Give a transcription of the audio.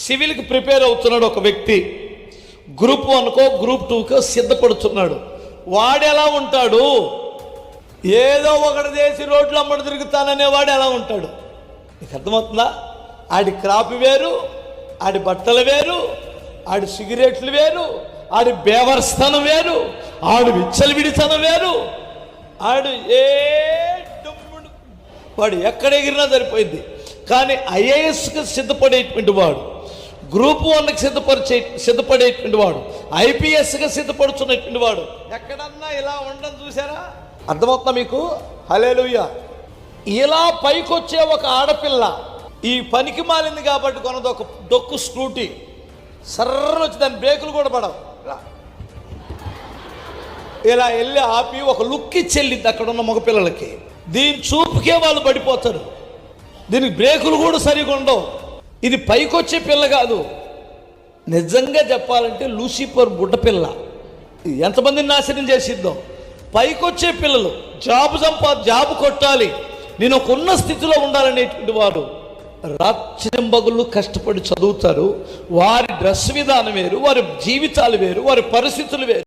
సివిల్కి prepare అవుతున్నాడు ఒక వ్యక్తి, గ్రూప్ 1కో గ్రూప్ 2కో సిద్ధపడుతున్నాడు. వాడు ఎలా ఉంటాడు? ఏదో ఒకటి చేసి రోడ్లు అమ్మడి తిరుగుతాననేవాడు ఎలా ఉంటాడు? నీకు అర్థమవుతుందా? ఆడి క్రాప్ వేరు, ఆడి బట్టలు వేరు, ఆడి సిగరెట్లు వేరు, ఆడి బేవర్స్థనం వేరు, ఆడు విచ్చలవిడితనం వేరు, ఆడు వాడు ఎక్కడ ఎగిరినా సరిపోయింది. కానీ ఐఏఎస్కి సిద్ధపడేటువంటి వాడు, గ్రూప్ 1కి సిద్ధపడేటువంటి వాడు, ఐపీఎస్కి సిద్ధపడుతున్నటువంటి వాడు ఎక్కడన్నా ఇలా ఉండడం చూసారా? అర్థమవుతుందా మీకు? హల్లెలూయా. ఇలా పైకొచ్చే ఒక ఆడపిల్ల ఈ పనికి మాలింది కాబట్టి కొన్నది ఒక డొక్కు స్కూటీ, సర్ర వచ్చి దాని బ్రేకులు కూడా పడవు, ఇలా వెళ్ళి ఆపి ఒక లుక్ ఇచ్చి వెళ్ళింది అక్కడ ఉన్న మగపిల్లలకి. దీని చూపుకే వాళ్ళు పడిపోతారు. దీనికి బ్రేకులు కూడా సరిగా ఉండవు. ఇది పైకొచ్చే పిల్ల కాదు, నిజంగా చెప్పాలంటే లూసిఫర్ బుడ్డపిల్ల. ఎంతమందిని నాశనం చేసిద్దాం. పైకొచ్చే పిల్లలు జాబు కొట్టాలి, నేను ఒక ఉన్న స్థితిలో ఉండాలనేటువంటి వారు రాత్రింబగళ్ళు కష్టపడి చదువుతారు. వారి డ్రెస్ విధానం వేరు, వారి జీవితాలు వేరు, వారి పరిస్థితులు వేరు.